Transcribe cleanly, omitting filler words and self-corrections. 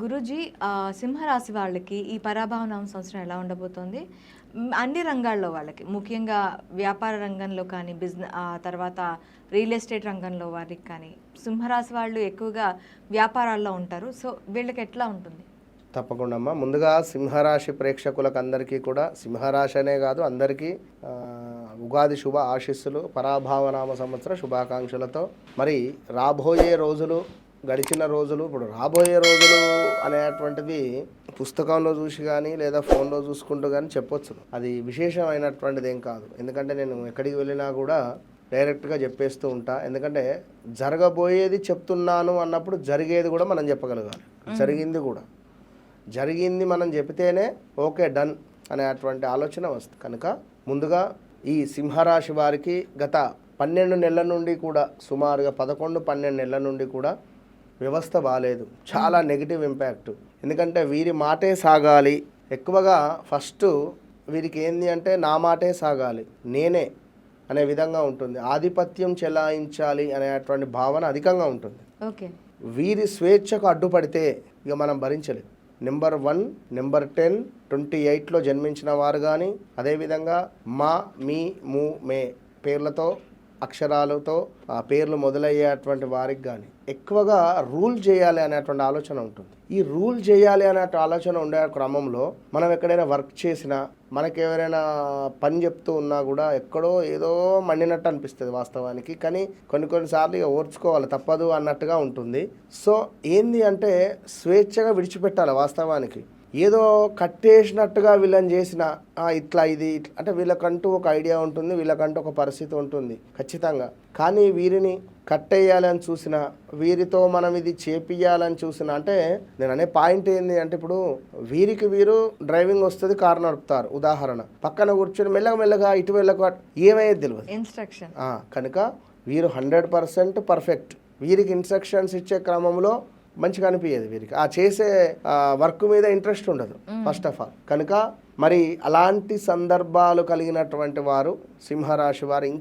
గురూజీ సింహరాశి వాళ్ళకి ఈ పరాభవనామ సంవత్సరం ఎలా ఉండబోతోంది? అన్ని రంగాల్లో వాళ్ళకి ముఖ్యంగా వ్యాపార రంగంలో కానీ తర్వాత రియల్ ఎస్టేట్ రంగంలో వారికి కానీ సింహరాశి వాళ్ళు ఎక్కువగా వ్యాపారాల్లో ఉంటారు. సో వీళ్ళకి ఎట్లా ఉంటుంది? తప్పకుండా అమ్మా. ముందుగా సింహరాశి ప్రేక్షకులకు అందరికీ కూడా, సింహరాశి అనే కాదు అందరికీ ఉగాది శుభ ఆశీస్సులు, పరాభావనామ సంవత్సర శుభాకాంక్షలతో. మరి రాబోయే రోజులు, గడిచిన రోజులు, ఇప్పుడు రాబోయే రోజులు అనేటువంటిది పుస్తకంలో చూసి కానీ లేదా ఫోన్లో చూసుకుంటూ కానీ చెప్పొచ్చు. అది విశేషమైనటువంటిది ఏం కాదు. ఎందుకంటే నేను ఎక్కడికి వెళ్ళినా కూడా డైరెక్ట్గా చెప్పేస్తూ ఉంటా. ఎందుకంటే జరగబోయేది చెప్తున్నాను అన్నప్పుడు జరిగేది కూడా మనం చెప్పగలగాలి. జరిగింది మనం చెబితేనే ఓకే డన్ అనేటువంటి ఆలోచన వస్తుంది. కనుక ముందుగా ఈ సింహరాశి వారికి గత 12 నెలల నుండి కూడా, సుమారుగా 11-12 నెలల నుండి కూడా వ్యవస్థ బాగాలేదు. చాలా నెగిటివ్ ఇంపాక్ట్. ఎందుకంటే వీరి మాటే సాగాలి ఎక్కువగా. ఫస్ట్ వీరికి ఏంది అంటే నా మాటే సాగాలి, నేనే అనే విధంగా ఉంటుంది. ఆధిపత్యం చెలాయించాలి అనేటువంటి భావన అధికంగా ఉంటుంది. ఓకే, వీరి స్వేచ్ఛకు అడ్డుపడితే ఇక మనం భరించలేం. నెంబర్ 1, నెంబర్ 10, 28లో జన్మించిన వారు కానీ, అదేవిధంగా మా, మీ, ము, మే పేర్లతో, అక్షరాలతో ఆ పేర్లు మొదలయ్యేటువంటి వారికి కానీ ఎక్కువగా రూల్ చేయాలి అనేటువంటి ఆలోచన ఉంటుంది. ఈ రూల్ చేయాలి అనే ఆలోచన ఉండే క్రమంలో మనం ఎక్కడైనా వర్క్ చేసినా, మనకి ఎవరైనా పని చెప్తూ ఉన్నా కూడా ఎక్కడో ఏదో మండినట్టు అనిపిస్తుంది వాస్తవానికి. కానీ కొన్నిసార్లు ఇక ఓర్చుకోవాలి, తప్పదు అన్నట్టుగా ఉంటుంది. సో ఏంది అంటే స్వేచ్ఛగా విడిచిపెట్టాలి వాస్తవానికి. ఏదో కట్టేసినట్టుగా వీళ్ళని చేసిన ఇట్లా ఇది అంటే వీళ్ళకంటూ ఒక ఐడియా ఉంటుంది, వీళ్ళకంటూ ఒక పరిస్థితి ఉంటుంది ఖచ్చితంగా. కానీ వీరిని కట్టేయాలని చూసిన, వీరితో మనం ఇది చేపియాలని చూసిన, అంటే నేను అనే పాయింట్ ఏంది అంటే, ఇప్పుడు వీరికి వీరు డ్రైవింగ్ వస్తుంది, కారు నడుపుతారు ఉదాహరణ, పక్కన కూర్చొని మెల్లగా ఇటు వెళ్ళకు ఏమయ్యేది తెలియదు ఇన్స్ట్రక్షన్. కనుక వీరు 100% పర్ఫెక్ట్. వీరికి ఇన్స్ట్రక్షన్స్ ఇచ్చే క్రమంలో మంచిగా అనిపించేది. వీరికి ఆ చేసే వర్క్ మీద ఇంట్రెస్ట్ ఉండదు ఫస్ట్ ఆఫ్ ఆల్. కనుక మరి అలాంటి సందర్భాలు కలిగినటువంటి వారు సింహరాశి వారు